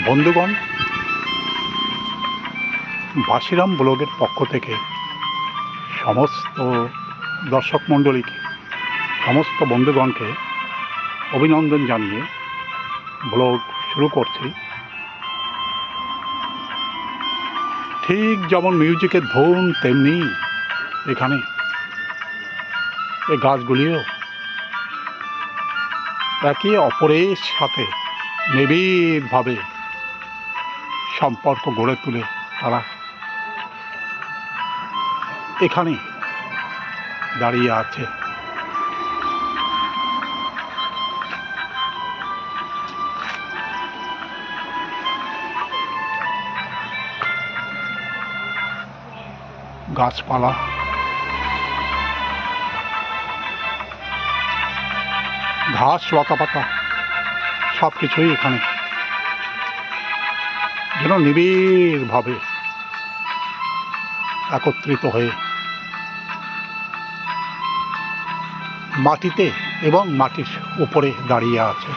বন্ধুগণ, বাসিরাম ব্লগের পক্ষ থেকে সমস্ত দর্শক মণ্ডলীকে, সমস্ত বন্ধুগণকে অভিনন্দন জানিয়ে ব্লগ শুরু করছি। ঠিক যেমন মিউজিকের ধুন, তেমনি এখানে এই গাছগুলিও একে অপরের সাথে নিবিড়ভাবে সম্পর্ক গড়ে তুলে তারা এখানে দাঁড়িয়ে আছে। গাছপালা, ঘাস, লতাপাতা সব কিছুই এখানে যেন নিবিড়ভাবে একত্রিত হয়ে মাটিতে এবং মাটির উপরে দাঁড়িয়ে আছে।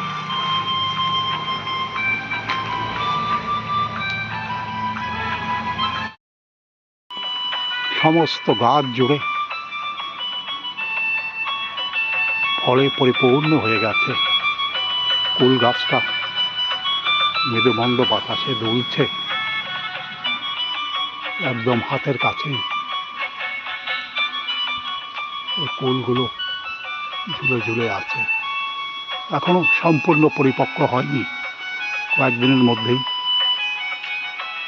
সমস্ত গাছ জুড়ে ফলে পরিপূর্ণ হয়ে গেছে। কুল গাছটা মৃদুমন্দ বাতাসে দুলছে, একদম হাতের কাছেই এই কুলগুলো ঝুলে ঝুলে আছে। এখনো সম্পূর্ণ পরিপক্ক হয়নি, কয়েকদিনের মধ্যেই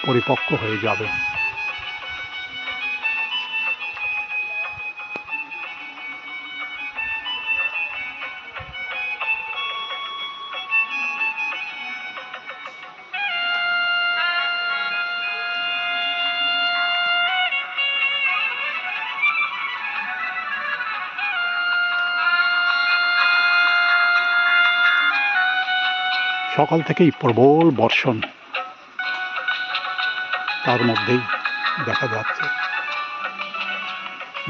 পরিপক্ক হয়ে যাবে। সকাল থেকেই প্রবল বর্ষণ, তার মধ্যেই দেখা যাচ্ছে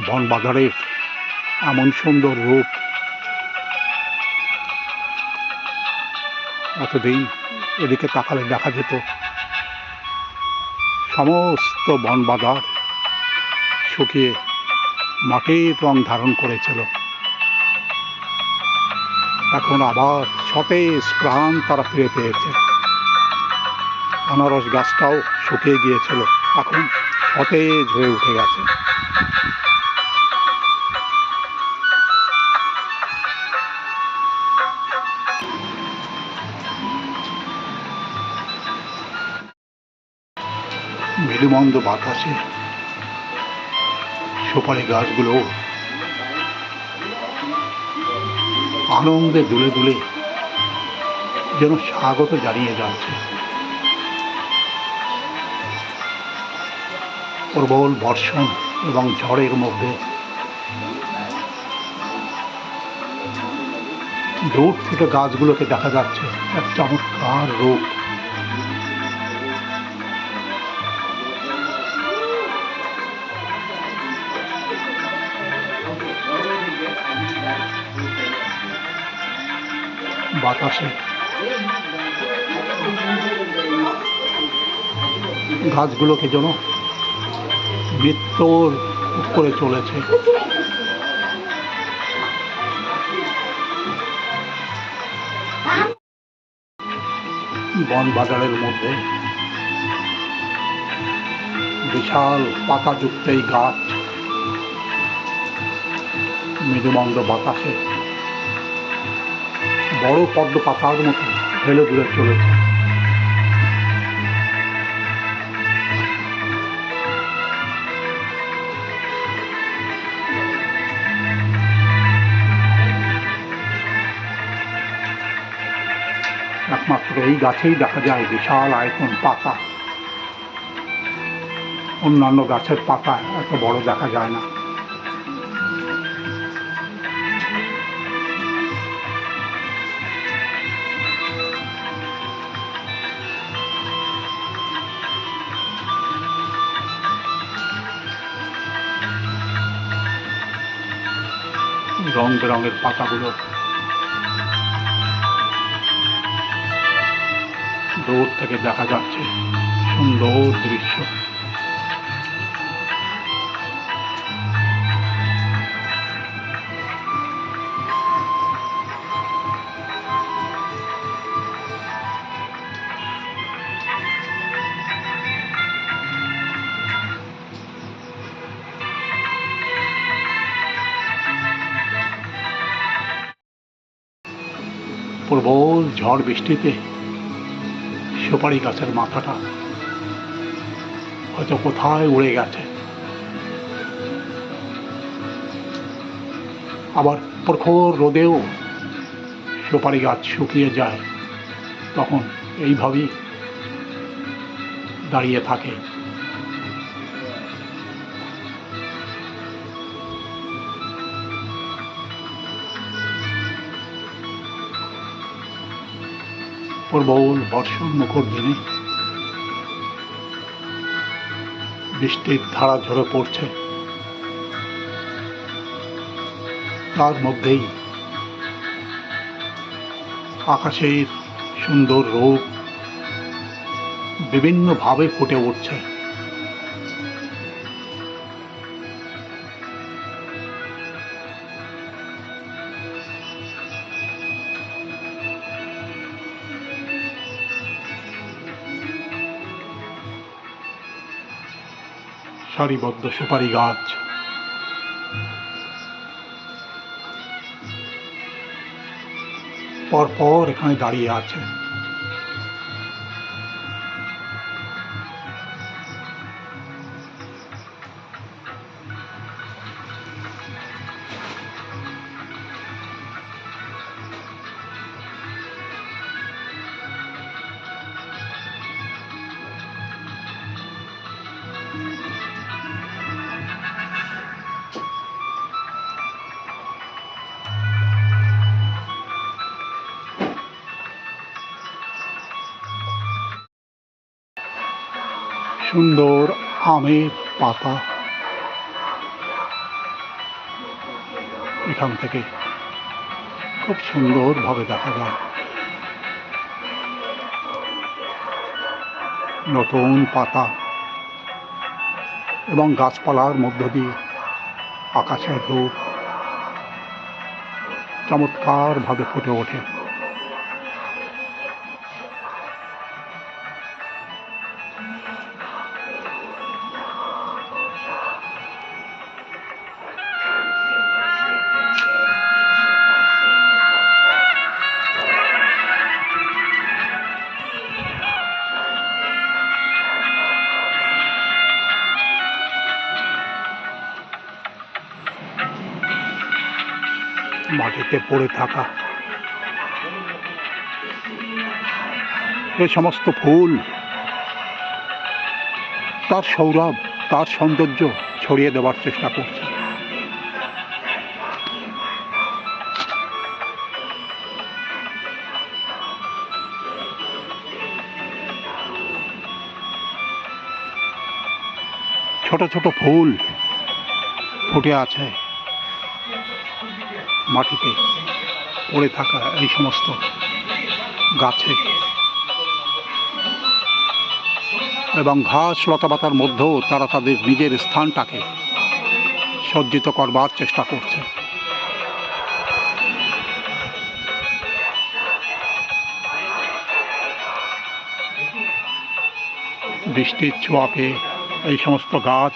বনবাজারের এমন সুন্দর রূপ এতদিন এদিকে তাকালে দেখা যেত সমস্ত বনবাজার শুকিয়ে মাটির রং ধারণ করেছিল। এখন আবার সতেজ প্রাণ তারা ফিরে পেয়েছে। আনারস গাছটাও শুকিয়ে গিয়েছিল, এখন সতেজ হয়ে উঠে গেছে। মৃদুমন্দ বাতাসে সুপারি গাছগুলো আনন্দে দুলে দুলে যেন স্বাগত জানিয়ে যাচ্ছে। প্রবল বর্ষণ এবং ঝড়ের মধ্যে দূর থেকে গাছগুলোকে দেখা যাচ্ছে এক চমৎকার রূপ। বাতাসে গাছগুলোকে যেন মৃত্যুর করে চলেছে। বনবাজারের মধ্যে বিশাল পাতাযুক্ত এই গাছ মৃদুমন্দ বাতাসে বড় পদ্ম পাতার মতো হেলে দুলে চলেছে। একমাত্র এই গাছেই দেখা যায় বিশাল আয়তন পাতা, অন্যান্য গাছের পাতা এত বড় দেখা যায় না। রং বেরঙের পাতাগুলো দূর থেকে দেখা যাচ্ছে সুন্দর দৃশ্য। প্রবল ঝড় বৃষ্টিতে সুপারি গাছের মাথাটা হয়তো কোথায় উড়ে গেছে। আবার প্রখর রোদেও সুপারি গাছ শুকিয়ে যায়, তখন এইভাবেই দাঁড়িয়ে থাকে। প্রবল বর্ষণ মুখর দিনে বৃষ্টির ধারা ঝরে পড়ছে, তার মধ্যেই আকাশের সুন্দর রূপ বিভিন্নভাবে ফুটে উঠছে। সারিবদ্ধ সুপারি গাছ, পরপর এখানে দাঁড়িয়ে আছে। সুন্দর আমের পাতা এখান থেকে খুব সুন্দরভাবে দেখা যায়। নতুন পাতা এবং গাছপালার মধ্য দিয়ে আকাশের রূপ চমৎকারভাবে ফুটে ওঠে। মাটিতে পড়ে থাকা এই সমস্ত ফুল তার সৌরভ, তার সৌন্দর্য ছড়িয়ে দেওয়ার চেষ্টা করছে। ছোট ছোট ফুল ফুটে আছে মাটিতে পড়ে থাকা এই সমস্ত গাছে, এবং ঘাস লতাপাতার মধ্যেও তারা তাদের নিজের স্থানটাকে সজ্জিত করবার চেষ্টা করছে। বৃষ্টির ছোঁয়া পেয়ে এই সমস্ত গাছ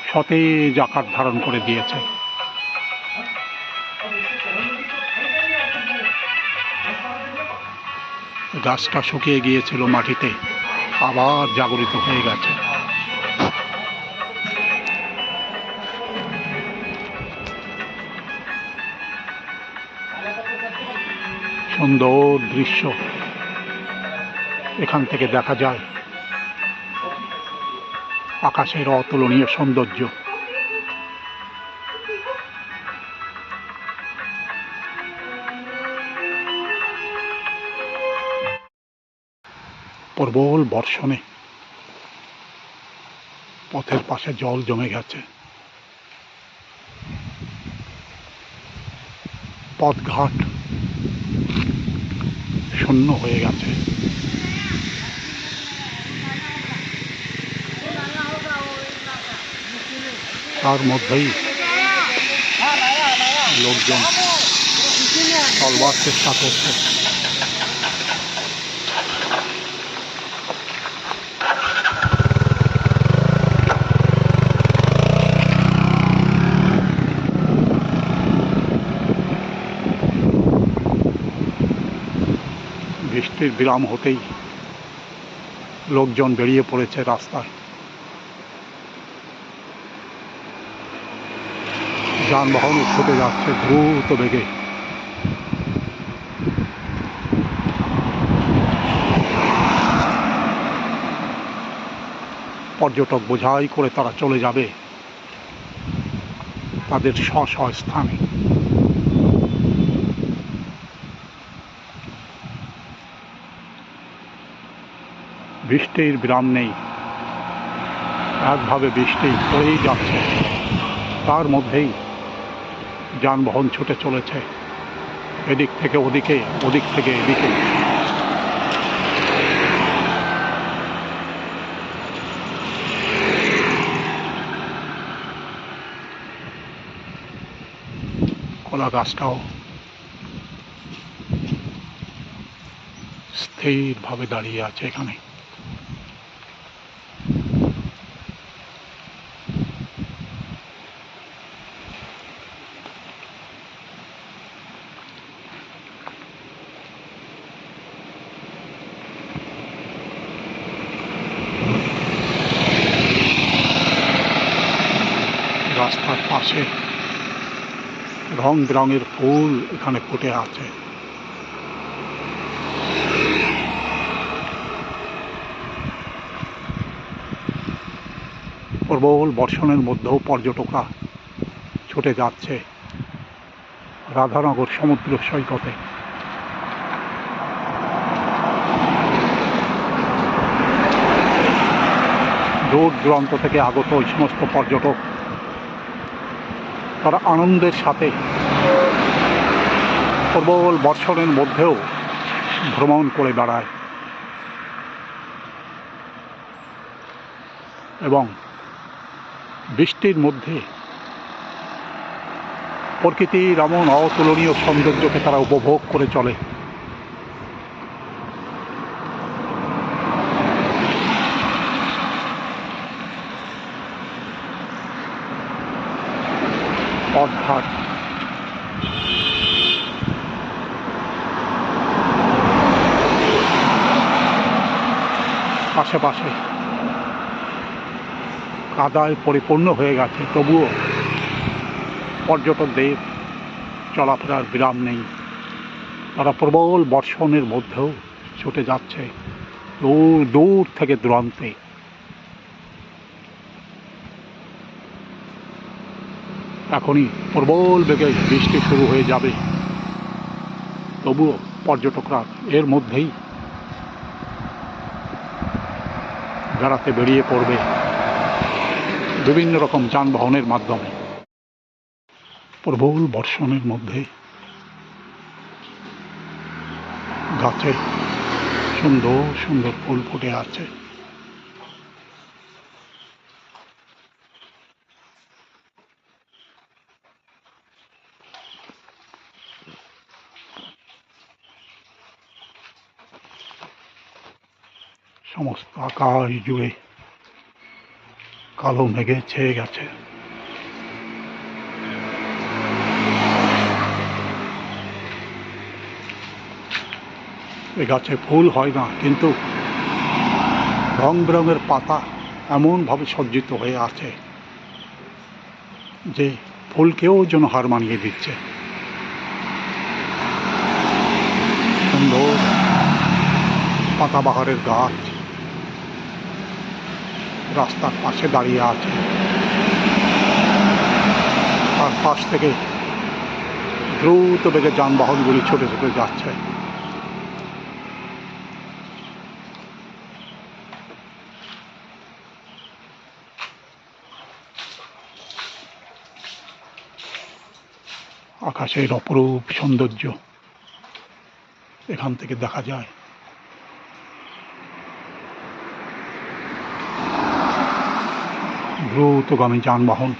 সতেজ আকার ধারণ করে দিয়েছে। গাছটা শুকিয়ে গিয়েছিল মাটিতে, আবার জাগরিত হয়ে গেছে। সুন্দর দৃশ্য এখান থেকে দেখা যায়, আকাশের অতুলনীয় সৌন্দর্য। প্রবল বর্ষণে পথের পাশে জল জমে গেছে, পথঘাট শূন্য হয়ে গেছে। তার মধ্যেই লোকজন চলবার চেষ্টা করছে। বৃষ্টির বিরাম হতেই লোকজন বেরিয়ে পড়েছে রাস্তায়। যানবাহন ছুটে যাচ্ছে দ্রুত বেগে। পর্যটক বোঝাই করে তারা চলে যাবে তাদের স্ব স্ব স্থানে। বৃষ্টির বিরাম নেই, একভাবে বৃষ্টি পড়েই যাচ্ছে। তার মধ্যেই যানবাহন ছুটে চলেছে এদিক থেকে ওদিকে, ওদিক থেকে এদিকে। কলা গাছটাও স্থিরভাবে দাঁড়িয়ে আছে এখানে। রাস্তার পাশে রং বেরঙের ফুল এখানে ফুটে আছে। প্রবল বর্ষণের মধ্যেও পর্যটকরা ছুটে যাচ্ছে রাধানগর সমুদ্র সৈকতে। দূর দূরান্ত থেকে আগত ওই সমস্ত পর্যটক তারা আনন্দের সাথে প্রবল বর্ষণের মধ্যেও ভ্রমণ করে বেড়ায় এবং বৃষ্টির মধ্যে প্রকৃতির এমন অতুলনীয় সৌন্দর্যকে তারা উপভোগ করে চলে। পথঘাট আশেপাশে কাদায় পরিপূর্ণ হয়ে গেছে, তবুও পর্যটকদের চলাফেরার বিরাম নেই। তারা প্রবল বর্ষণের মধ্যেও ছুটে যাচ্ছে দূর দূর থেকে দূরান্তে। এখনই প্রবল বেগে বৃষ্টি শুরু হয়ে যাবে, তবুও পর্যটকরা এর মধ্যেই বেড়াতে বেরিয়ে পড়বে বিভিন্ন রকম যানবাহনের মাধ্যমে। প্রবল বর্ষণের মধ্যে গাছে সুন্দর সুন্দর ফুল ফুটে আছে। সমস্ত আকাশ জুড়ে কালো মেঘে ছেয়ে গেছে। এ গাছে ফুল হয় না, কিন্তু রং বেরঙের পাতা এমনভাবে সজ্জিত হয়ে আছে যে ফুলকেও যেন হার মানিয়ে দিচ্ছে। সুন্দর পাতাবাহারের গাছ রাস্তার পাশে দাঁড়িয়ে আছে, তার পাশ থেকে দ্রুত বেগে যানবাহনগুলি ছুটে ছুটে যাচ্ছে। আকাশের অপরূপ সৌন্দর্য এখান থেকে দেখা যায়। দ্রুতগামী যানবাহন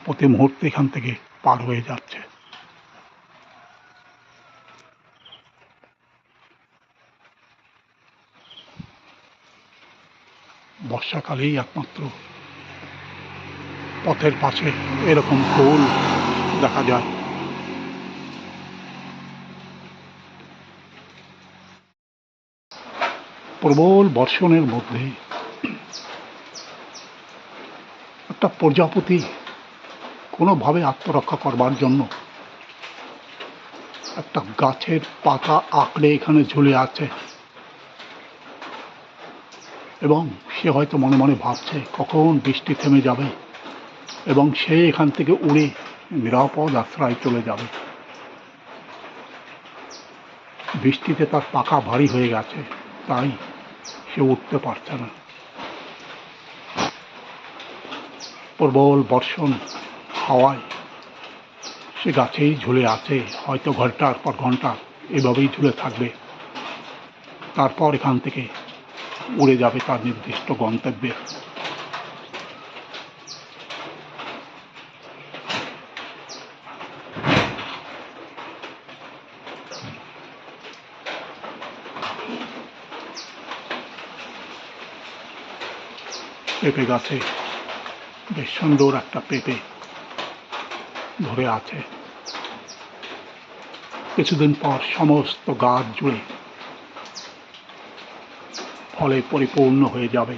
প্রতি মুহূর্তে এখান থেকে পার হয়ে যাচ্ছে। বর্ষাকালেই একমাত্র পথের পাশে এরকম ফুল দেখা যায়। প্রবল বর্ষণের মধ্যে একটা প্রজাপতি কোনোভাবে আত্মরক্ষা করবার জন্য একটা গাছের পাতা আঁকড়ে এখানে ঝুলে আছে, এবং সে হয়তো মনে মনে ভাবছে কখন বৃষ্টি থেমে যাবে এবং সে এখান থেকে উড়ে নিরাপদ আশ্রয় চলে যাবে। বৃষ্টিতে তার পাখা ভারী হয়ে গেছে, তাই সে উঠতে পারছে না। প্রবল বর্ষণ হাওয়ায় সে গাছেই ঝুলে আছে, হয়তো ঘন্টার পর ঘন্টা এভাবেই ঝুলে থাকবে। তারপর এখান থেকে উড়ে যাবে তার নির্দিষ্ট গন্তব্যে। পেঁপে গাছে বেশ সুন্দর একটা পেঁপে ধরে আছে। কিছুদিন পর সমস্ত গাছ জুড়ে ফলে পরিপূর্ণ হয়ে যাবে।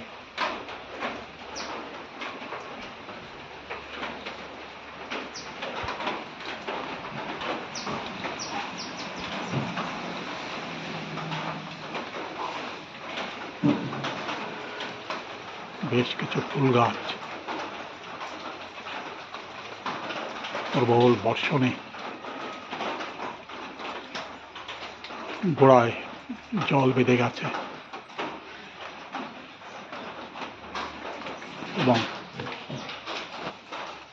বেশ কিছু ফুল গাছ প্রবল বর্ষণে গোড়ায় জল বেঁধে গেছে, এবং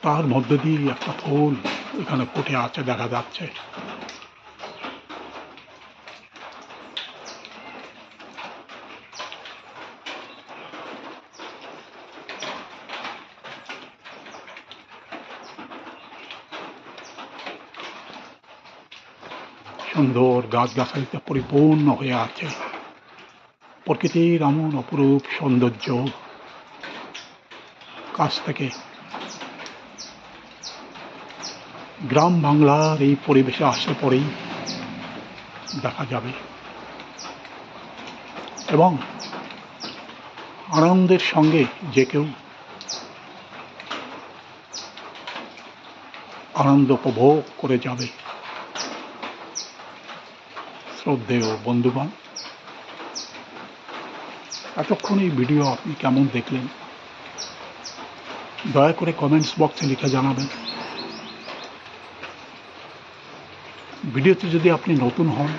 তার মধ্যে দিয়ে একটা ফুল এখানে ফুটে আছে দেখা যাচ্ছে। সুন্দর গাছগাছালিতে পরিপূর্ণ হয়ে আছে। প্রকৃতির এমন অপরূপ সৌন্দর্য কাছ থেকে গ্রাম বাংলার এই পরিবেশে আসলে পরেই দেখা যাবে, এবং আনন্দের সঙ্গে যে কেউ আনন্দ উপভোগ করে যাবে। শ্রদ্ধেয় বন্ধুগণ, এতক্ষণ এই ভিডিও আপনি কেমন দেখলেন দয়া করে কমেন্টস বক্সে লিখে জানাবেন। ভিডিওতে যদি আপনি নতুন হন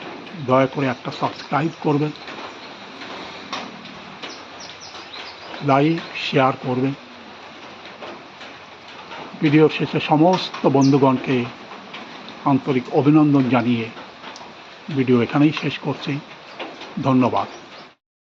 দয়া করে একটা সাবস্ক্রাইব করবেন, লাইক শেয়ার করবেন। ভিডিওর শেষে সমস্ত বন্ধুগণকে আন্তরিক অভিনন্দন জানিয়ে ভিডিও এখানেই শেষ করছি। ধন্যবাদ।